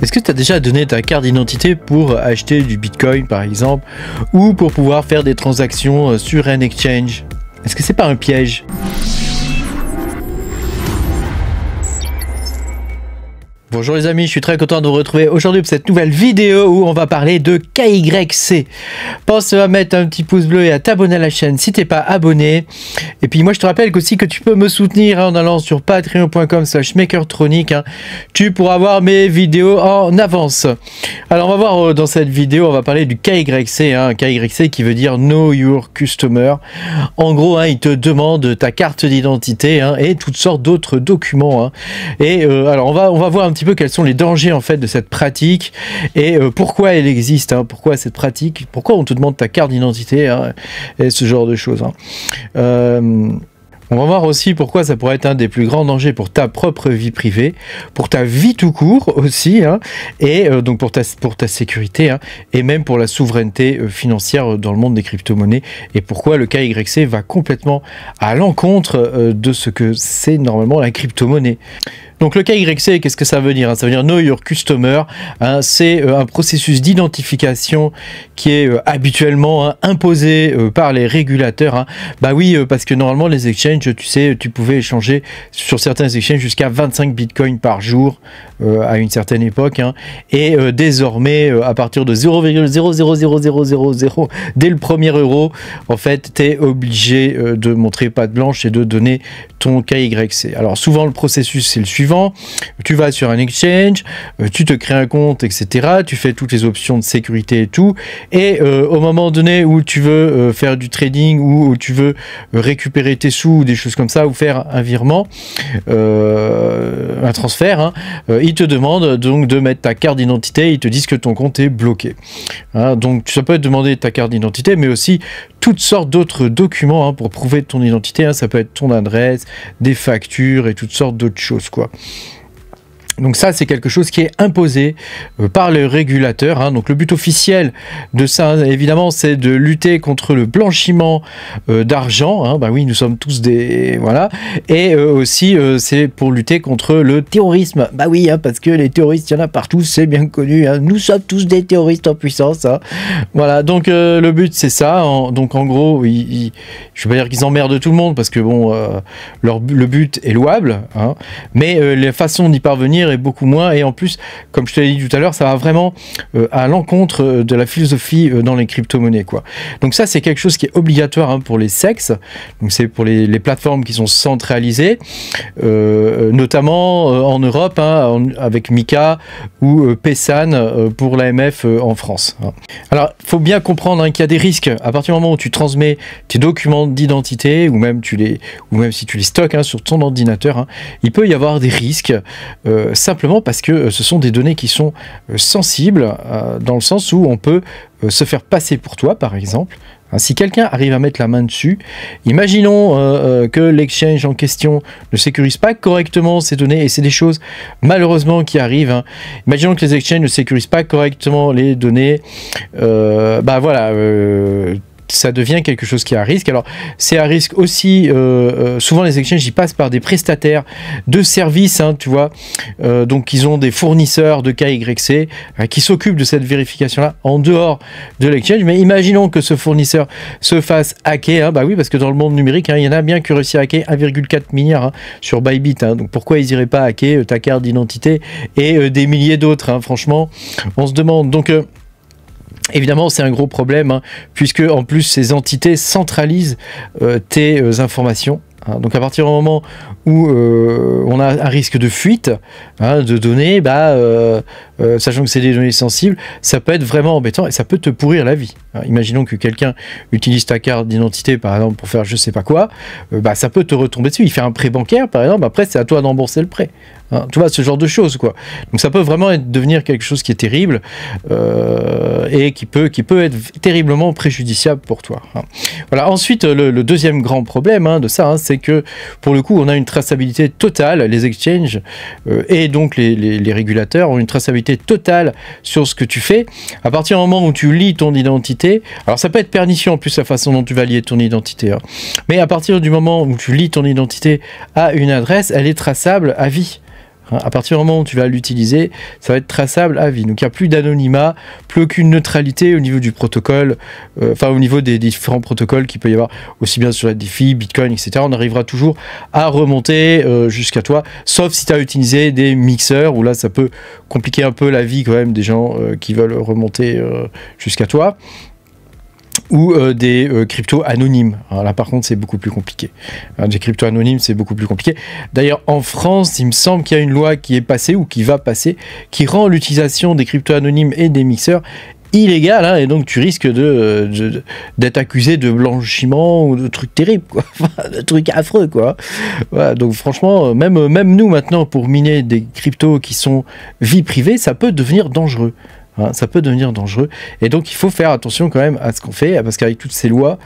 Est-ce que tu as déjà donné ta carte d'identité pour acheter du Bitcoin par exemple, ou pour pouvoir faire des transactions sur un exchange? Est-ce que c'est pas un piège? Bonjour les amis, je suis très content de vous retrouver aujourd'hui pour cette nouvelle vidéo où on va parler de KYC. Pense à mettre un petit pouce bleu et à t'abonner à la chaîne si t'es pas abonné. Et puis moi je te rappelle aussi que tu peux me soutenir en allant sur patreon.com/makertronic. Tu pourras voir mes vidéos en avance. Alors on va voir dans cette vidéo, on va parler du KYC. KYC qui veut dire Know Your Customer. En gros, il te demande ta carte d'identité et toutes sortes d'autres documents. Et alors on va voir un petit peu quels sont les dangers en fait de cette pratique et pourquoi elle existe, pourquoi cette pratique, pourquoi on te demande ta carte d'identité et ce genre de choses. On va voir aussi pourquoi ça pourrait être un des plus grands dangers pour ta propre vie privée, pour ta vie tout court aussi, et donc pour ta sécurité, et même pour la souveraineté financière dans le monde des crypto-monnaies, et pourquoi le KYC va complètement à l'encontre de ce que c'est normalement la crypto-monnaie. Donc le KYC, qu'est-ce que ça veut dire? Ça veut dire Know Your Customer. C'est un processus d'identification qui est habituellement imposé par les régulateurs. Bah oui, parce que normalement les exchanges, tu sais, tu pouvais échanger sur certains exchanges jusqu'à 25 bitcoins par jour à une certaine époque. Et désormais, à partir de 0,00000, dès le premier euro, en fait, tu es obligé de montrer patte blanche et de donner ton KYC. Alors souvent le processus c'est le suivant. Tu vas sur un exchange, tu te crées un compte, etc. Tu fais toutes les options de sécurité et tout. Et au moment donné où tu veux faire du trading ou où tu veux récupérer tes sous ou des choses comme ça, ou faire un virement, un transfert, ils te demandent donc de mettre ta carte d'identité. Ils te disent que ton compte est bloqué. Donc ça peut te demander ta carte d'identité, mais aussi toutes sortes d'autres documents pour prouver ton identité. Ça peut être ton adresse, des factures et toutes sortes d'autres choses, quoi. Donc ça, c'est quelque chose qui est imposé par le régulateur. Donc le but officiel de ça, évidemment, c'est de lutter contre le blanchiment d'argent. Bah oui, nous sommes tous des... Voilà. Et aussi, c'est pour lutter contre le terrorisme. Bah oui, parce que les terroristes, il y en a partout, c'est bien connu. Nous sommes tous des terroristes en puissance. Voilà, donc le but, c'est ça. Donc en gros, je ne vais pas dire qu'ils emmerdent tout le monde, parce que bon, le but est louable. Mais les façons d'y parvenir est beaucoup moins, et en plus, comme je te l'ai dit tout à l'heure, ça va vraiment à l'encontre de la philosophie dans les crypto-monnaies, quoi. Donc ça, c'est quelque chose qui est obligatoire pour les SEX, donc c'est pour les plateformes qui sont centralisées, notamment en Europe, avec Mika ou Paysan pour l'AMF en France. Alors, il faut bien comprendre qu'il y a des risques à partir du moment où tu transmets tes documents d'identité, ou même si tu les stockes sur ton ordinateur, il peut y avoir des risques, simplement parce que ce sont des données qui sont sensibles, dans le sens où on peut se faire passer pour toi, par exemple. Si quelqu'un arrive à mettre la main dessus, imaginons que l'exchange en question ne sécurise pas correctement ces données, et c'est des choses malheureusement qui arrivent. Imaginons que les exchanges ne sécurisent pas correctement les données, bah voilà, ça devient quelque chose qui est à risque. Alors c'est à risque aussi, souvent les exchanges ils passent par des prestataires de services, tu vois, donc ils ont des fournisseurs de KYC qui s'occupent de cette vérification là en dehors de l'exchange. Mais imaginons que ce fournisseur se fasse hacker, bah oui, parce que dans le monde numérique, il y en a bien qui réussissent à hacker 1,4 milliard sur Bybit, donc pourquoi ils iraient pas hacker ta carte d'identité et des milliers d'autres, franchement on se demande. Donc évidemment, c'est un gros problème, puisque en plus ces entités centralisent tes informations. Donc à partir du moment où on a un risque de fuite de données, sachant que c'est des données sensibles, ça peut être vraiment embêtant et ça peut te pourrir la vie. Imaginons que quelqu'un utilise ta carte d'identité par exemple pour faire je sais pas quoi, ça peut te retomber dessus. Il fait un prêt bancaire par exemple, après c'est à toi d'embourser le prêt. Tu vois, ce genre de choses, quoi. Donc ça peut vraiment devenir quelque chose qui est terrible et qui peut être terriblement préjudiciable pour toi. Voilà. Ensuite, le deuxième grand problème de ça, c'est que pour le coup, on a une traçabilité totale. Les exchanges et donc les régulateurs ont une traçabilité totale sur ce que tu fais. À partir du moment où tu lis ton identité, alors ça peut être pernicieux en plus la façon dont tu vas lier ton identité, mais à partir du moment où tu lis ton identité à une adresse, elle est traçable à vie. Hein. À partir du moment où tu vas l'utiliser, ça va être traçable à vie. Donc il n'y a plus d'anonymat, plus aucune neutralité au niveau du protocole, enfin au niveau des différents protocoles qu'il peut y avoir, aussi bien sur la DeFi, Bitcoin, etc. On arrivera toujours à remonter jusqu'à toi, sauf si tu as utilisé des mixeurs, où là ça peut compliquer un peu la vie quand même des gens qui veulent remonter jusqu'à toi. Ou des cryptos anonymes. Alors là par contre c'est beaucoup plus compliqué. Des cryptos anonymes c'est beaucoup plus compliqué. D'ailleurs en France il me semble qu'il y a une loi qui est passée ou qui va passer qui rend l'utilisation des cryptos anonymes et des mixeurs illégale, hein, et donc tu risques d'être accusé de blanchiment ou de trucs terribles, quoi. De trucs affreux, quoi. Voilà, donc franchement même nous maintenant pour miner des cryptos qui sont vie privée ça peut devenir dangereux. Hein, ça peut devenir dangereux et donc il faut faire attention quand même à ce qu'on fait parce qu'avec toutes ces lois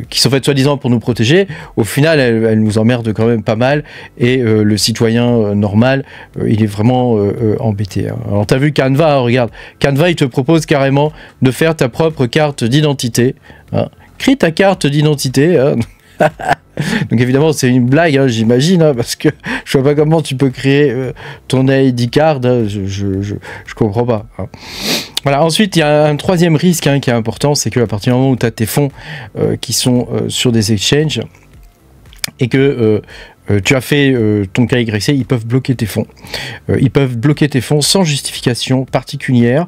qui sont faites soi-disant pour nous protéger, au final elles nous emmerdent quand même pas mal et le citoyen normal il est vraiment embêté. Hein. Alors t'as vu Canva, regarde, Canva il te propose carrément de faire ta propre carte d'identité. Hein. Crée ta carte d'identité. Hein. Donc évidemment c'est une blague, hein, j'imagine, hein, parce que je vois pas comment tu peux créer ton ID card, hein, je comprends pas. Hein. Voilà, ensuite il y a un troisième risque qui est important, c'est qu'à partir du moment où tu as tes fonds qui sont sur des exchanges et que tu as fait ton KYC, ils peuvent bloquer tes fonds. Ils peuvent bloquer tes fonds sans justification particulière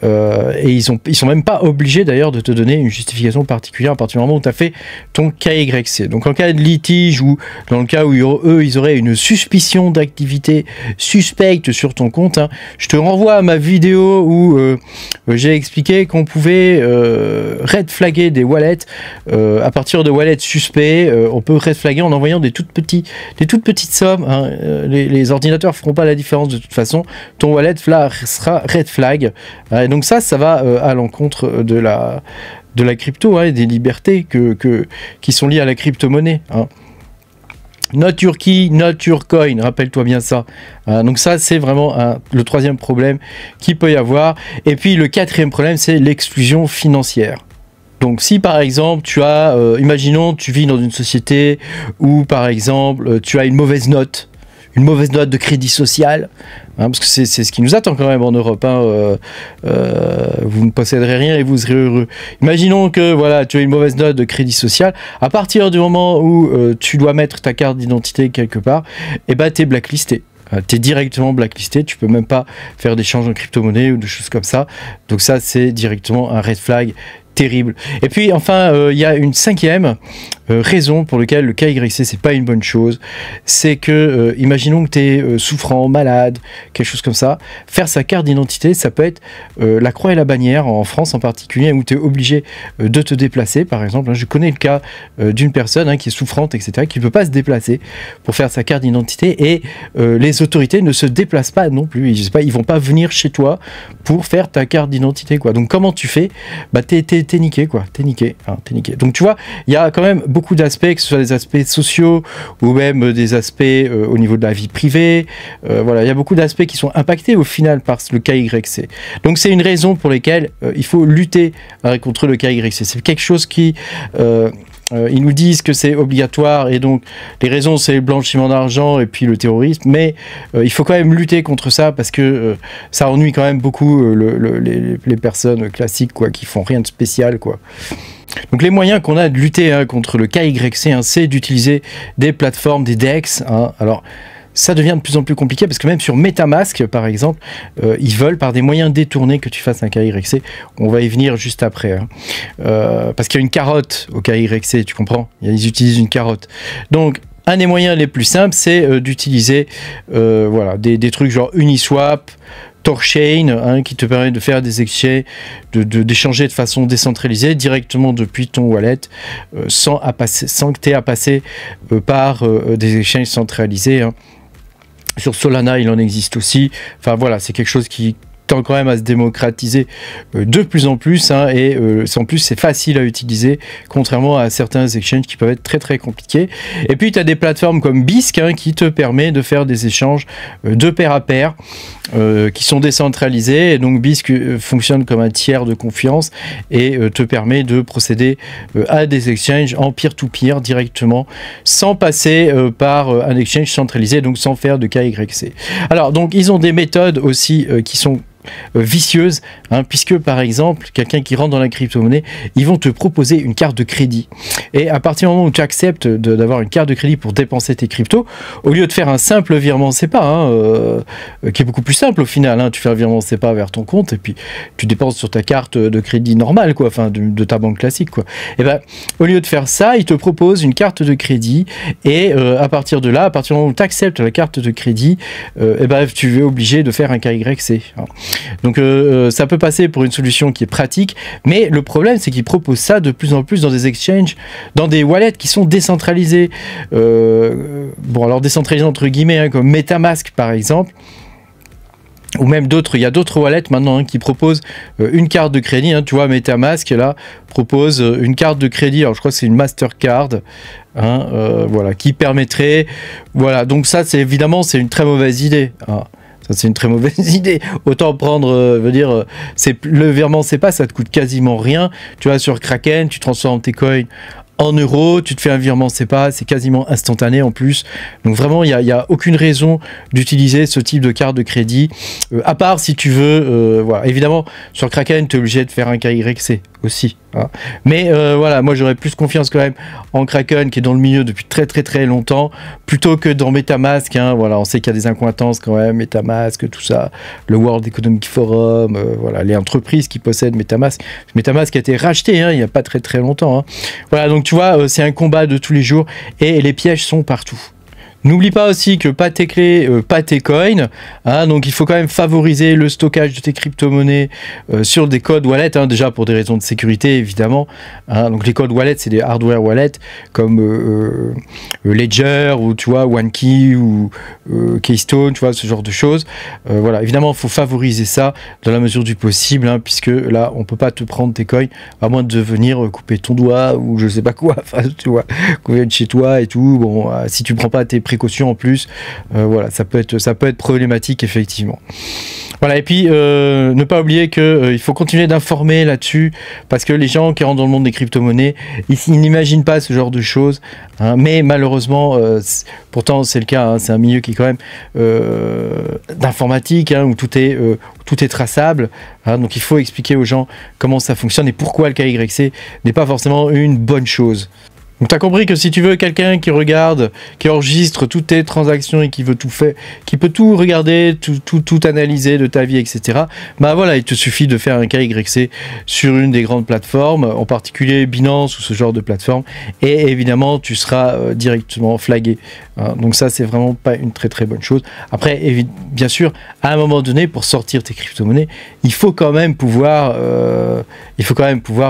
et ils sont même pas obligés d'ailleurs de te donner une justification particulière à partir du moment où tu as fait ton KYC. Donc en cas de litige ou dans le cas où eux ils auraient une suspicion d'activité suspecte sur ton compte, hein, je te renvoie à ma vidéo où j'ai expliqué qu'on pouvait red flaguer des wallets à partir de wallets suspects. On peut red flaguer en envoyant des toutes petites sommes, hein. Les ordinateurs feront pas la différence de toute façon. Ton wallet sera red flag. Et donc ça va à l'encontre de la crypto, hein, et des libertés qui sont liées à la crypto-monnaie. Hein. Not your key, not your coin, rappelle-toi bien ça. Donc ça, c'est vraiment le troisième problème qu'il peut y avoir. Et puis le quatrième problème, c'est l'exclusion financière. Donc si par exemple tu as, imaginons tu vis dans une société où par exemple tu as une mauvaise note de crédit social, hein, parce que c'est ce qui nous attend quand même en Europe, hein, vous ne posséderez rien et vous serez heureux. Imaginons que voilà, tu as une mauvaise note de crédit social, à partir du moment où tu dois mettre ta carte d'identité quelque part, et ben tu es blacklisté. Tu es directement blacklisté, tu peux même pas faire d'échanges en crypto-monnaie ou de choses comme ça. Donc ça c'est directement un red flag terrible. Et puis enfin il y a une cinquième raison pour laquelle le KYC c'est pas une bonne chose, c'est que imaginons que tu es souffrant, malade, quelque chose comme ça, faire sa carte d'identité ça peut être la croix et la bannière en France en particulier, où tu es obligé de te déplacer par exemple. Hein, je connais le cas d'une personne, hein, qui est souffrante etc, qui ne peut pas se déplacer pour faire sa carte d'identité et les autorités ne se déplacent pas non plus, ils vont pas venir chez toi pour faire ta carte d'identité, quoi. Donc comment tu fais? Bah t'es niqué, quoi, t'es niqué, hein, t'es niqué. Donc tu vois, il y a quand même beaucoup d'aspects, que ce soit des aspects sociaux ou même des aspects au niveau de la vie privée. Voilà, il y a beaucoup d'aspects qui sont impactés au final par le KYC. Donc c'est une raison pour laquelle il faut lutter contre le KYC. C'est quelque chose qui ils nous disent que c'est obligatoire et donc les raisons c'est le blanchiment d'argent et puis le terrorisme, mais il faut quand même lutter contre ça parce que ça ennuie quand même beaucoup les personnes classiques, quoi, qui font rien de spécial, quoi. Donc les moyens qu'on a de lutter, hein, contre le KYC, hein, c'est d'utiliser des plateformes, des DEX, hein. Alors ça devient de plus en plus compliqué parce que même sur MetaMask, par exemple, ils veulent par des moyens détournés que tu fasses un KYC. On va y venir juste après. Hein. Parce qu'il y a une carotte au KYC, tu comprends? Ils utilisent une carotte. Donc, un des moyens les plus simples, c'est d'utiliser voilà, des trucs genre Uniswap, Torchain, hein, qui te permet de faire des exchanges, d'échanger de façon décentralisée directement depuis ton wallet, sans que tu aies à passer par des exchanges centralisés. Hein. Sur Solana, il en existe aussi. Enfin voilà, c'est quelque chose qui tend quand même à se démocratiser de plus en plus, hein, et en plus c'est facile à utiliser, contrairement à certains exchanges qui peuvent être très très compliqués. Et puis tu as des plateformes comme Bisq, hein, qui te permet de faire des échanges de pair à pair, qui sont décentralisés, et donc Bisq fonctionne comme un tiers de confiance et te permet de procéder à des exchanges en peer-to-peer directement, sans passer par un exchange centralisé, donc sans faire de KYC. Alors donc ils ont des méthodes aussi qui sont vicieuses, hein, puisque par exemple quelqu'un qui rentre dans la crypto-monnaie, ils vont te proposer une carte de crédit, et à partir du moment où tu acceptes d'avoir une carte de crédit pour dépenser tes cryptos, au lieu de faire un simple virement SEPA, hein, qui est beaucoup plus simple au final, hein, tu fais un virement SEPA vers ton compte et puis tu dépenses sur ta carte de crédit normale, quoi, enfin de ta banque classique, quoi. Et ben au lieu de faire ça, ils te proposent une carte de crédit, et à partir de là, à partir du moment où tu acceptes la carte de crédit, et ben tu es obligé de faire un KYC, hein. Donc ça peut passer pour une solution qui est pratique, mais le problème c'est qu'ils proposent ça de plus en plus dans des exchanges, dans des wallets qui sont décentralisés. Bon, alors décentralisés entre guillemets, hein, comme MetaMask par exemple, ou même d'autres. Il y a d'autres wallets maintenant, hein, qui proposent une carte de crédit, hein. Tu vois, MetaMask là propose une carte de crédit, alors je crois que c'est une Mastercard, hein, voilà, qui permettrait, voilà, donc ça c'est évidemment c'est une très mauvaise idée, hein. Ça, c'est une très mauvaise idée. Autant prendre, le virement SEPA, ça te coûte quasiment rien. Tu vas sur Kraken, tu transformes tes coins en euros, tu te fais un virement SEPA, c'est quasiment instantané en plus. Donc vraiment, il n'y a aucune raison d'utiliser ce type de carte de crédit, à part si tu veux, voilà. Évidemment, sur Kraken, tu es obligé de faire un KYC aussi, hein. Mais voilà, moi j'aurais plus confiance quand même en Kraken, qui est dans le milieu depuis très très très longtemps, plutôt que dans MetaMask, hein. Voilà, on sait qu'il y a des incointances quand même, MetaMask, tout ça, le World Economic Forum, voilà, les entreprises qui possèdent MetaMask. MetaMask a été racheté, hein, il n'y a pas très très longtemps, hein. Voilà, donc tu vois, c'est un combat de tous les jours, et les pièges sont partout. N'oublie pas aussi que pas tes clés, pas tes coins, hein, donc il faut quand même favoriser le stockage de tes crypto-monnaies sur des codes wallet, hein, déjà pour des raisons de sécurité évidemment, hein. Donc les codes wallet, c'est des hardware wallets comme Ledger, ou tu vois, OneKey, ou Keystone, tu vois, ce genre de choses. Voilà, évidemment il faut favoriser ça dans la mesure du possible, hein, puisque là on peut pas te prendre tes coins à moins de venir couper ton doigt ou je sais pas quoi, enfin tu vois, qu'on vienne chez toi et tout. Bon, si tu prends pas tes précautions en plus, voilà, ça peut être problématique effectivement. Voilà, et puis ne pas oublier que il faut continuer d'informer là-dessus, parce que les gens qui rentrent dans le monde des crypto-monnaies, ils n'imaginent pas ce genre de choses, hein, mais malheureusement, pourtant c'est le cas, hein, c'est un milieu qui est quand même d'informatique, hein, où tout est traçable, hein, donc il faut expliquer aux gens comment ça fonctionne et pourquoi le KYC n'est pas forcément une bonne chose. Donc tu as compris que si tu veux quelqu'un qui regarde, qui enregistre toutes tes transactions et qui veut tout faire, qui peut tout regarder, tout analyser de ta vie, etc. Bah voilà, il te suffit de faire un KYC sur une des grandes plateformes, en particulier Binance ou ce genre de plateforme, et évidemment tu seras directement flagué, hein. Donc ça c'est vraiment pas une très très bonne chose. Après, bien sûr, à un moment donné, pour sortir tes crypto-monnaies, il faut quand même pouvoir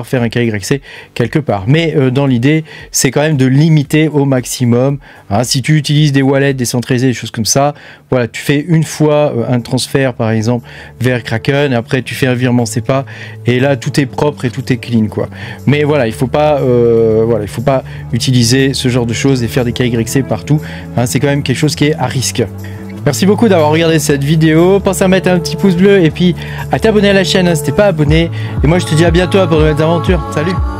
faire un KYC quelque part. Mais dans l'idée, c'est quand même de limiter au maximum, hein. Si tu utilises des wallets décentralisés, des choses comme ça, voilà, tu fais une fois un transfert par exemple vers Kraken, et après tu fais un virement SEPA, et là tout est propre et tout est clean, quoi. Mais voilà, il faut pas utiliser ce genre de choses et faire des KYC partout, hein. C'est quand même quelque chose qui est à risque. Merci beaucoup d'avoir regardé cette vidéo. Pense à mettre un petit pouce bleu et puis à t'abonner à la chaîne, hein, si t'es pas abonné. Et moi je te dis à bientôt pour de nouvelles aventures. Salut!